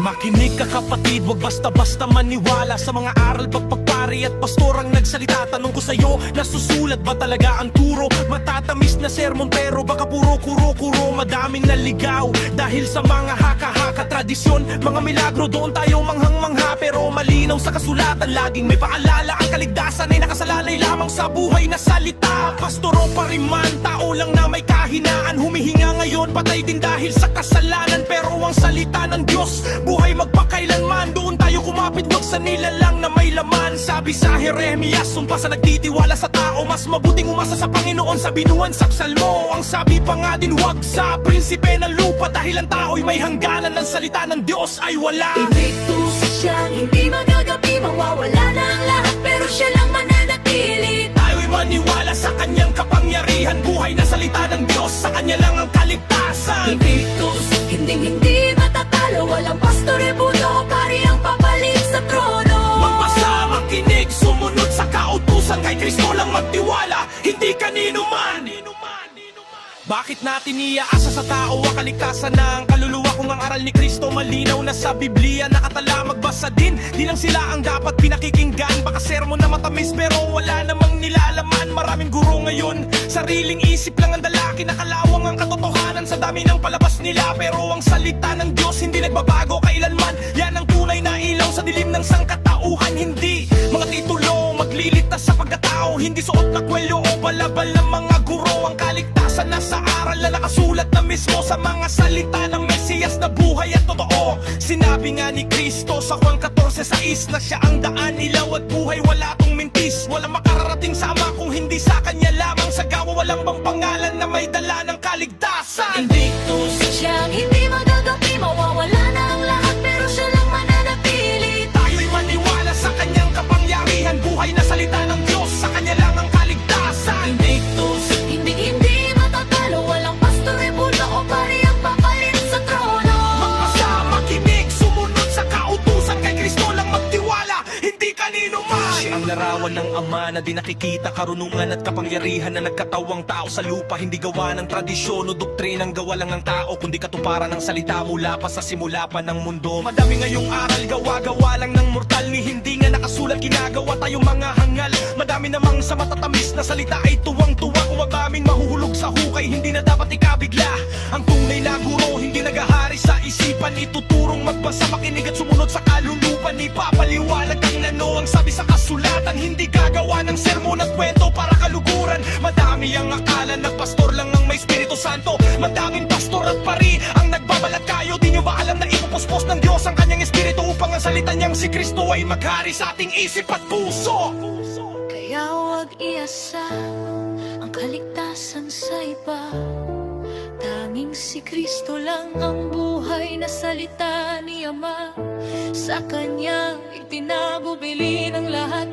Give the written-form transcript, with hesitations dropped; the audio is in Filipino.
Makinig ka kapatid, wag basta-basta maniwala sa mga aral, pagpapari at pastor ang nagsalita. Tanong ko sa'yo, nasusulat ba talaga ang turo? Matatamis na sermon pero baka puro kuro-kuro. Madaming naligaw dahil sa mga haka-haka tradisyon, mga milagro, doon tayo manghang-mangha. Pero malinaw sa kasulatan, laging may paalala, ang kaligtasan ay nakasalalay lamang sa buhay na salita. Pastoro pa rin man, tao lang na may kahinaan, humihinga ngayon, patay din dahil sa kasalanan. Pero ang salita ng Diyos, buhay magpakailanman. Doon tayo kumapit, wag sa nilalang na may laman. Sabi sa Jeremias, sumpa sa nagtitiwala sa tao, mas mabuting umasa sa Panginoon sa binuan sa psalmo. Ang sabi pa nga din, wag sa prinsipe ng lupa, dahil ang tao'y may hangganan, ng salita ng Diyos ay wala. Invictus siyang hindi magagabi, mawawala na ang lahat pero siya lang mananatili. Tayo'y maniwala sa kanyang kapangyarihan, buhay na salita ng Diyos, sa kanya lang ang kaligtasan. Invictus, hindi matatalo, walang pastor, buto o pari ang papalit sa trono. Magbasa, makinig, sumunod sa kautusan, kay Kristo lang magtiwala, hindi kanino man. Bakit natin iaasa sa tao ang kaligtasan ng kaluluwa, kung ang aral ni Kristo malinaw na sa Biblia nakatala? Magbasa din, di lang sila ang dapat pinakikinggan. Baka sermon na matamis pero wala namang nilalaman. Maraming guro ngayon, sariling isip lang ang dala, kinakalawang ang katotohanan sa dami ng palabas nila. Pero ang salita ng Diyos hindi nagbabago kailanman, yan ang tunay na ilaw sa dilim ng sangkatauhan. Hindi mga titulo maglilitas sa pagkatao, hindi suot na kwelyo o balabal ng mga guro. Ang kaligtasan nasa aral na nakasulat na mismo sa mga salita ng Mesiyas na buhay at totoo. Sinabi nga ni Kristo sa Juan 14:6 na siya ang daan, ilaw at buhay, wala tong mintis. Walang makararating sa Ama kung hindi sa kanya lamang. Sa gawa walang bang pangalan na may dala ng kaligtasan. Invictus siyang hindi magagabi, mawawala na ang lahat pero siya lang mananatili. Tayo'y maniwala sa kanyang kapangyarihan, buhay na salita ng Diyos, sa kanya lang ang kaligtasan. Invictus, hindi matatalo, walang pastor, buto o pari ang papalit sa trono. Magbasa, makinig, sumunod sa kautusan, kay Kristo lang magtiwala, hindi kanino man. Siya ang larawan ng Ama na di nakikita, karunungan at kapangyarihan na nagkatawang tao sa lupa. Hindi gawa ng tradisyon o doktrinang gawa lang ng tao, kundi katuparan ng salita mula pa sa simula pa ng mundo. Madami ngayong aral, gawa-gawa lang ng mortal, ni hindi nga nakasulat, ginagawa tayong mga hangal. Madami namang sa matatamis na salita ay tuwang-tuwa, kung madaming mahuhulog sa hukay, hindi na dapat ikabigla. Ang tunay na guro, hindi nagahari sa isipan, ituturong magbasa, makinig at sumunod sa kalulupan. Ipapaliwanag ang ano ang sabi sa kasulatan, hindi gagawa ng sermon at kwento para kaluguran. Madami ang akala na pastor lang ang may Espiritu Santo, madaming pastor at pari ang nagbabalat kayo. Di nyo ba alam na ipupuspos ng Diyos ang kanyang Espiritu upang ang salita niyang si Kristo ay maghari sa ating isip at puso? Kaya huwag iasa ang kaligtasan sa iba, tanging si Kristo lang ang buhay na salita ni Ama. Sa Kanya itinagubili ng lahat